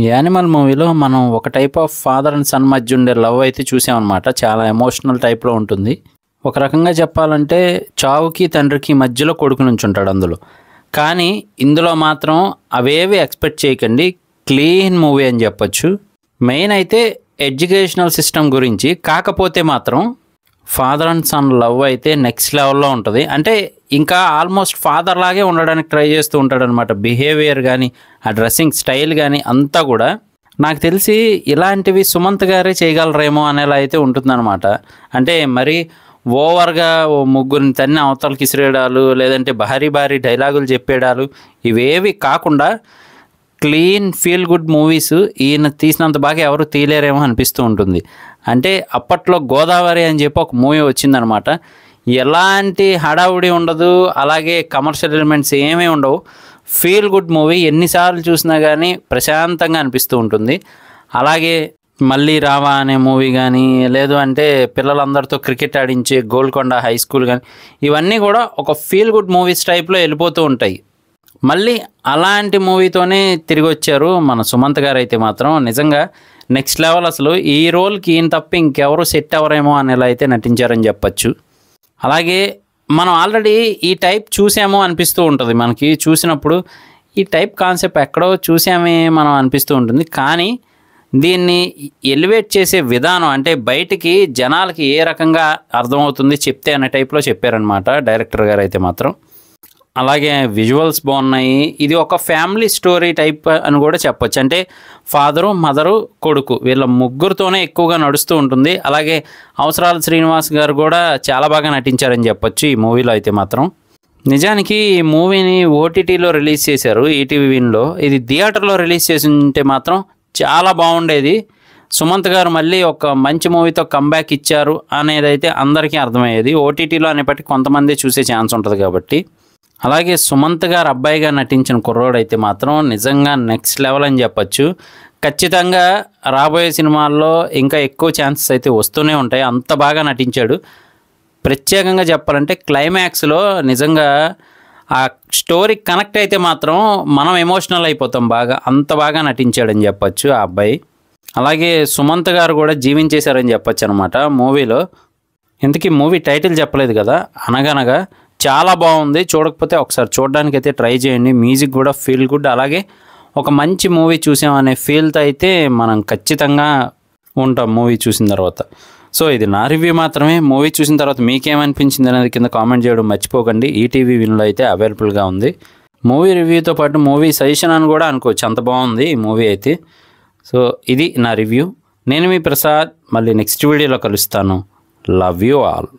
Animal మూవీలో మనం ఒక type of father and son మధ్య ఉండే లవ్ అయితే చూసామన్నమాట. చాలా ఎమోషనల్ టైప్లో ఉంటుంది. ఒక రకంగా చెప్పాలంటే చావుకి తండ్రికి మధ్యలో కొడుకు నుంచి ఉంటాడు అందులో. కానీ ఇందులో మాత్రం అవేవి ఎక్స్పెక్ట్ చేయకండి, క్లీన్ మూవీ అని చెప్పొచ్చు. మెయిన్ అయితే ఎడ్యుకేషనల్ సిస్టమ్ గురించి. కాకపోతే మాత్రం ఫాదర్ అండ్ సన్ లవ్ అయితే నెక్స్ట్ లెవెల్లో ఉంటుంది. అంటే ఇంకా ఆల్మోస్ట్ ఫాదర్ లాగే ఉండడానికి ట్రై చేస్తూ ఉంటాడు అనమాట. బిహేవియర్ కానీ ఆ డ్రెస్సింగ్ స్టైల్ కానీ అంతా కూడా నాకు తెలిసి ఇలాంటివి సుమంత్ గారే చేయగలరేమో అనేలా అయితే ఉంటుందన్నమాట. అంటే మరి ఓవర్గా ఓ ముగ్గురిని తన్ని అవతలకి ఇసిరేయడాలు, లేదంటే భారీ భారీ డైలాగులు చెప్పేయడాలు ఇవేవి కాకుండా క్లీన్ ఫీల్ గుడ్ మూవీస్ ఈయన తీసినంత బాగా ఎవరు తీయలేరేమో అనిపిస్తూ ఉంటుంది. అంటే అప్పట్లో గోదావరి అని చెప్పి ఒక మూవీ వచ్చిందనమాట. ఎలాంటి హడావుడి ఉండదు, అలాగే కమర్షియల్ ఎలిమెంట్స్ ఏమీ ఉండవు. ఫీల్ గుడ్ మూవీ ఎన్నిసార్లు చూసినా కానీ ప్రశాంతంగా అనిపిస్తూ ఉంటుంది. అలాగే మళ్ళీ రావా అనే మూవీ కానీ, లేదు అంటే పిల్లలందరితో క్రికెట్ ఆడించే గోల్కొండ హై స్కూల్ కానీ, ఇవన్నీ కూడా ఒక ఫీల్ గుడ్ మూవీస్ టైప్లో వెళ్ళిపోతూ ఉంటాయి. మళ్ళీ అలాంటి మూవీతోనే తిరిగి వచ్చారు మన సుమంత్ గారు. అయితే మాత్రం నిజంగా నెక్స్ట్ లెవెల్. అసలు ఈ రోల్కి ఈయన తప్ప ఇంకెవరు సెట్ అవ్వరేమో అనేలా అయితే నటించారని చెప్పచ్చు. అలాగే మనం ఆల్రెడీ ఈ టైప్ చూసామో అనిపిస్తూ ఉంటుంది. మనకి చూసినప్పుడు ఈ టైప్ కాన్సెప్ట్ ఎక్కడో చూసామే మనం అనిపిస్తూ ఉంటుంది. కానీ దీన్ని ఎలివేట్ చేసే విధానం, అంటే బయటికి జనాలకి ఏ రకంగా అర్థమవుతుంది చెప్తే అనే టైప్లో చెప్పారనమాట డైరెక్టర్ గారు అయితే మాత్రం. అలాగే విజువల్స్ బాగున్నాయి. ఇది ఒక ఫ్యామిలీ స్టోరీ టైప్ అని కూడా చెప్పొచ్చు. అంటే ఫాదరు, మదరు, కొడుకు వీళ్ళ ముగ్గురితోనే ఎక్కువగా నడుస్తూ ఉంటుంది. అలాగే అవసరాల శ్రీనివాస్ గారు కూడా చాలా బాగా నటించారని చెప్పొచ్చు ఈ మూవీలో అయితే మాత్రం. నిజానికి ఈ మూవీని ఓటీటీలో రిలీజ్ చేశారు, ఈటీవీ విన్లో. ఇది థియేటర్లో రిలీజ్ చేసి ఉంటే మాత్రం చాలా బాగుండేది. సుమంత్ గారు మళ్ళీ ఒక మంచి మూవీతో కంబ్యాక్ ఇచ్చారు అనేది అయితే అందరికీ అర్థమయ్యేది. ఓటీటీలో అనేప్పటికీ కొంతమంది చూసే ఛాన్స్ ఉంటుంది కాబట్టి. అలాగే సుమంత్ గారు అబ్బాయిగా నటించిన కుర్రోడు అయితే మాత్రం నిజంగా నెక్స్ట్ లెవెల్ అని చెప్పచ్చు. ఖచ్చితంగా రాబోయే సినిమాల్లో ఇంకా ఎక్కువ ఛాన్సెస్ అయితే వస్తూనే ఉంటాయి. అంత బాగా నటించాడు. ప్రత్యేకంగా చెప్పాలంటే క్లైమాక్స్లో నిజంగా ఆ స్టోరీ కనెక్ట్ అయితే మాత్రం మనం ఎమోషనల్ అయిపోతాం బాగా. అంత బాగా నటించాడని చెప్పచ్చు ఆ అబ్బాయి. అలాగే సుమంత్ గారు కూడా జీవించేశారని చెప్పచ్చు అనమాట మూవీలో. ఇంతకీ మూవీ టైటిల్ చెప్పలేదు కదా, అనగనగా. చాలా బాగుంది. చూడకపోతే ఒకసారి చూడడానికి అయితే ట్రై చేయండి. మ్యూజిక్ కూడా ఫీల్ గుడ్. అలాగే ఒక మంచి మూవీ చూసామనే ఫీల్తో అయితే మనం ఖచ్చితంగా ఉంటాం మూవీ చూసిన తర్వాత. సో ఇది నా రివ్యూ మాత్రమే. మూవీ చూసిన తర్వాత మీకేమనిపించింది అనేది కింద కామెంట్ చేయడం మర్చిపోకండి. ఈటీవీ విన్లో అయితే అవైలబుల్గా ఉంది. మూవీ రివ్యూతో పాటు మూవీ సజెషన్ అని కూడా అనుకోవచ్చు, అంత బాగుంది ఈ మూవీ అయితే. సో ఇది నా రివ్యూ. నేను మీ ప్రసాద్. మళ్ళీ నెక్స్ట్ వీడియోలో కలుస్తాను. Love you all.